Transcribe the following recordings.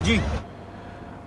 जी।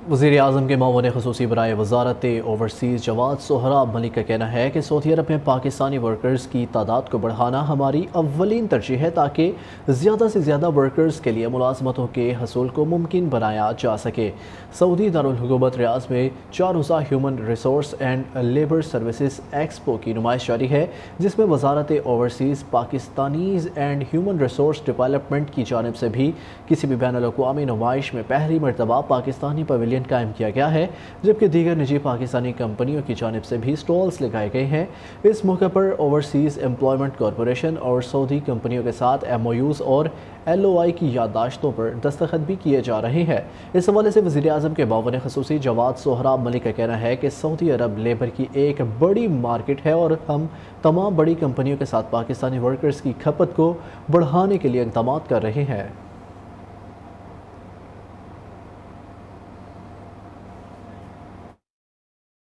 वज़ीर-ए-आज़म के मामून ख़ुसूसी बराए वज़ारत ओवरसीज़ जवाद सोहराब मलिक का कहना है कि सऊदी अरब में पाकिस्तानी वर्कर्स की तादाद को बढ़ाना हमारी अव्वलीन तरजीह है ताकि ज़्यादा से ज़्यादा वर्कर्स के लिए मुलाज़मतों के हसूल को मुमकिन बनाया जा सके। सऊदी दारुल हुकूमत रियाद में 4 रोज़ा human resource and labour services expo की नुमाइश जारी है, जिसमें वज़ारत overseas Pakistanis and human resource development की जानिब से भी किसी भी बैनुल अक़वामी नुमाइश में पहली मरतबा पाकिस्तानी पवेलियन कायम किया गया है, जबकि दीगर निजी पाकिस्तानी कंपनियों की जानिब से भी स्टॉल्स लगाए गए हैं। इस मौके पर ओवरसीज़ एम्प्लॉयमेंट कॉरपोरेशन और सऊदी कंपनियों के साथ MOUs और LOI की याददाश्तों पर दस्तखत भी किए जा रहे हैं। इस हवाले से वज़ीर-ए-आज़म के मामून ख़ुसूसी जवाद सोहराब मलिक का कहना है कि सऊदी अरब लेबर की एक बड़ी मार्केट है और हम तमाम बड़ी कंपनियों के साथ पाकिस्तानी वर्कर्स की खपत को बढ़ाने के लिए इक़दाम कर रहे हैं।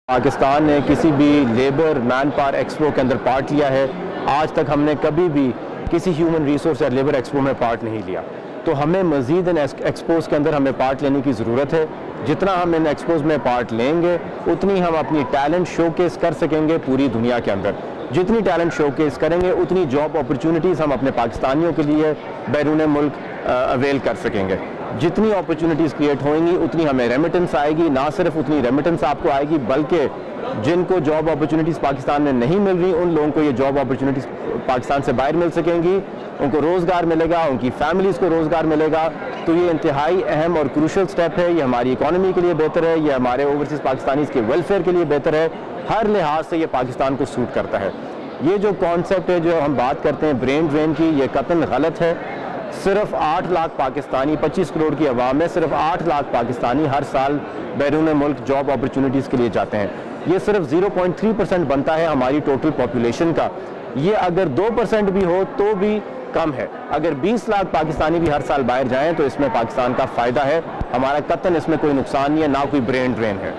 पाकिस्तान ने किसी भी लेबर मैन पावर एक्सपो के अंदर पार्ट लिया है, आज तक हमने कभी भी किसी ह्यूमन रिसोर्स या लेबर एक्सपो में पार्ट नहीं लिया। तो हमें मज़ीद इन एक्सपोज के अंदर हमें पार्ट लेने की ज़रूरत है। जितना हम इन एक्सपोज में पार्ट लेंगे उतनी हम अपनी टैलेंट शोकेस कर सकेंगे पूरी दुनिया के अंदर। जितनी टैलेंट शोकेस करेंगे उतनी जॉब अपॉर्चुनिटीज़ हम अपने पाकिस्तानियों के लिए बैरून मुल्क अवेल कर सकेंगे। जितनी अपॉर्चुनिटीज़ क्रिएट होंगी उतनी हमें रेमिटेंस आएगी। ना सिर्फ उतनी रेमिटेंस आपको आएगी, बल्कि जिनको जॉब अपॉर्चुनिटीज़ पाकिस्तान में नहीं मिल रही उन लोगों को ये जॉब अपॉर्चुनिटीज़ पाकिस्तान से बाहर मिल सकेंगी, उनको रोज़गार मिलेगा, उनकी फैमिलीज़ को रोज़गार मिलेगा। तो ये इंतहाई अहम और क्रूशल स्टेप है। ये हमारी इकॉनमी के लिए बेहतर है, ये हमारे ओवरसीज़ पाकिस्तानीज़ के वेलफेयर के लिए बेहतर है। हर लिहाज से ये पाकिस्तान को सूट करता है। ये जो कॉन्सेप्ट है जो हम बात करते हैं ब्रेन ड्रेन की, ये कतन गलत है। सिर्फ 8 लाख पाकिस्तानी, 25 करोड़ की आवाम में सिर्फ 8 लाख पाकिस्तानी हर साल बैरून मुल्क जॉब अपॉर्चुनिटीज़ के लिए जाते हैं। ये सिर्फ 0.3% बनता है हमारी टोटल पॉपुलेशन का। ये अगर 2% भी हो तो भी कम है। अगर 20 लाख पाकिस्तानी भी हर साल बाहर जाएं तो इसमें पाकिस्तान का फ़ायदा है। हमारा कतन इसमें कोई नुकसान नहीं है, ना कोई ब्रेन ड्रेन है।